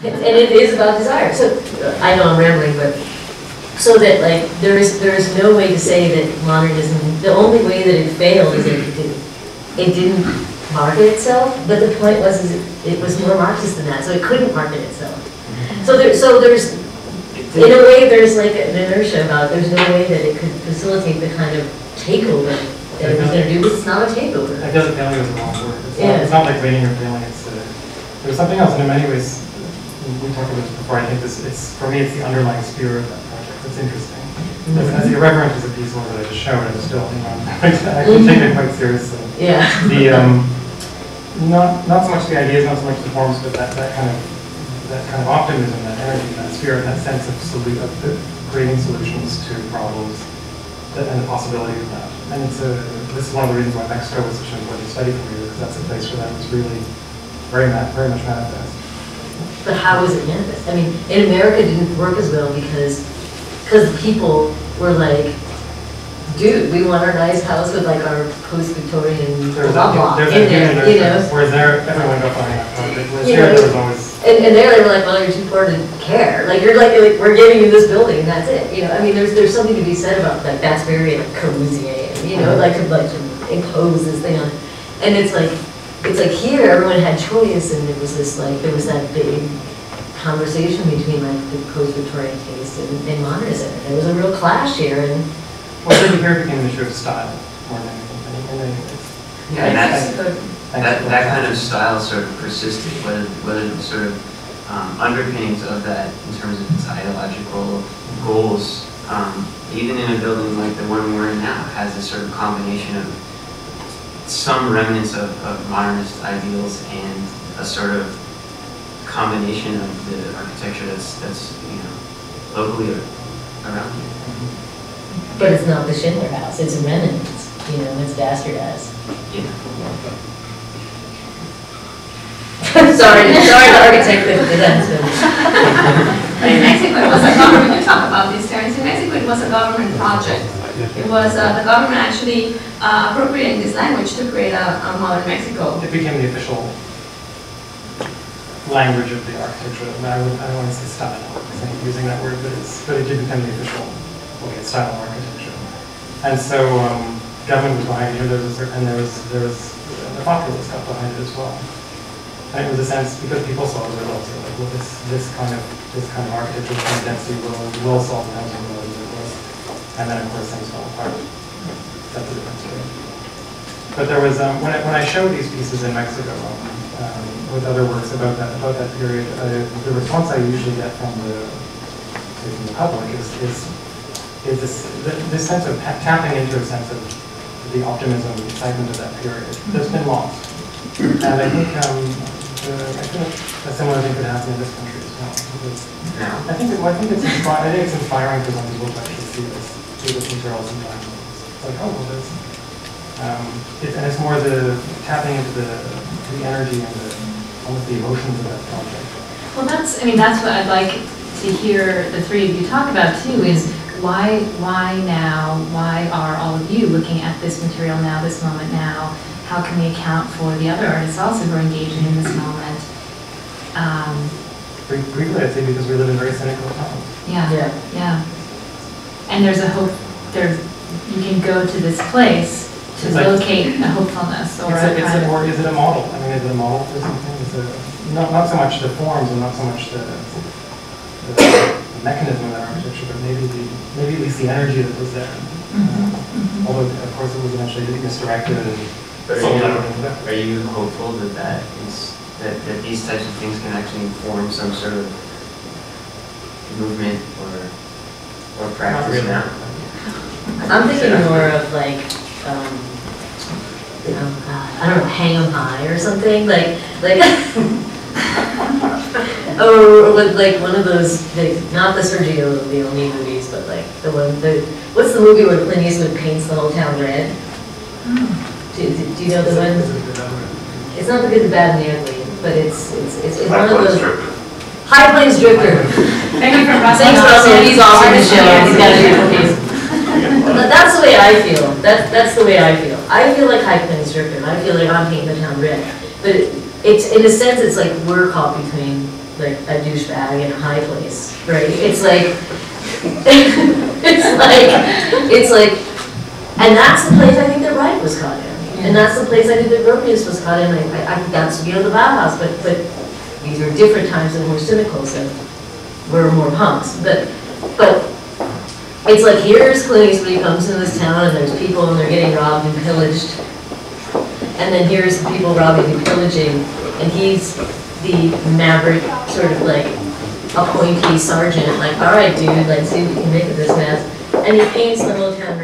And it is about desire. So I know I'm rambling, but so that like there is no way to say that modernism. The only way that it failed is that it didn't market itself. But the point was it was more Marxist than that, so it couldn't market itself. So there's in a way there's like an inertia about it. There's no way that it could facilitate the kind of takeover that it was going to do. Because it's not a takeover. I guess failing is the wrong word. It's not like waiting or failing. There's something else, and in many ways, we talked about this before. I think for me, it's the underlying spirit of that project that's interesting. As irreverent as a piece was that I just showed, I'm still, I can take it quite seriously. Yeah. Not so much the ideas, not so much the forms, but that kind of optimism, that energy, that spirit, that sense of creating solutions to problems, and the possibility of that. And this is one of the reasons why Mexico was such an important study for me, because that's a place where that was really very much manifest. But how was it manifest? I mean, in America it didn't work as well because people were like, dude, we want our nice house with like our post-Victorian blah blah in there, you know. Whereas there, everyone got behind that project. Whereas here, there was always. And there they were like, well, you're too poor to care. Like you're like we're giving you this building and that's it. You know, I mean, there's something to be said about like that's very like Corbusier, you know, like to impose this thing on. And it's like here everyone had choice, and it was this like there was that big conversation between like the post-Victorian taste and modernism. There was a real clash here, and well, I think here it became an issue of style more than anything. Yeah, and that kind of style sort of persisted. Whether the sort of underpinnings of that in terms of its ideological goals, even in a building like the one we're in now, has this sort of combination of some remnants of modernist ideals and a sort of combination of the architecture that's locally around here. But it's not the Schindler House, it's remnants, it's bastardized. Yeah. sorry the architect that that's In Mexico it was a government, you talk about this, Terence, in Mexico it was a government project. It was the government actually appropriating this language to create a modern Mexico. It became the official language of the architecture. I don't want to say style, using that word, but it did become the official style of architecture. And so government was behind it, and there was the populace got behind it as well. And it was a sense because people saw the results. They were like, well, this kind of architecture, this kind of density will solve the housing problem. And then, of course, things fell apart. That's a different story. But there was, when I showed these pieces in Mexico with other works about that period, the response I usually get from the public is this sense of tapping into a sense of the optimism, the excitement of that period that's been lost. And I think a similar thing could happen in this country as well. I think it's inspiring for some people to actually see this. This material sometimes. It's like, oh, well, there's, and it's more the tapping into the energy and almost the emotions of that project. Well, that's what I'd like to hear the three of you talk about too, is why now? Why are all of you looking at this material now, this moment now? How can we account for the other artists also who are engaging in this moment? Briefly, I'd say because we live in very cynical times. Yeah. And there's a hope, you can go to this place to locate a hopefulness or or is it a model? I mean, is it a model for something? Not so much the forms and not so much the mechanism of that architecture, but maybe at least the energy that was there. Although, of course, it was eventually misdirected and sold out. Are you hopeful that these types of things can actually inform some sort of movement or practice really. now? I'm thinking more of like, I don't know, hang 'em high or something, like or like one of those, not the Sergio Leone movies, but like what's the movie where Clint Eastwood paints the whole town red? Do you know the one? It's not The Good, the Bad, and the Ugly, but it's one of those. High Plains Drifter. Thank you for Russell. Thanks, Russell. He's awesome in the show. He's got a beautiful piece. But that's the way I feel. That's the way I feel. I feel like High Plains Drifter. I feel like I'm painting the town red. But it's in a sense, it's like we're caught between like a douchebag in a high place, right? It's like, and that's the place I think that Wright was caught in. And that's the place I think that Gropius was caught in. I think that's, the Bauhaus, but these are different times that were cynical, so we're more punks. But it's like, here's Clint Eastwood, he comes into this town and there's people and they're getting robbed and pillaged. And then here's the people robbing and pillaging, and he's the maverick, sort of like appointee sergeant, like, all right, dude, like, see what we can make of this mess. And he paints the whole town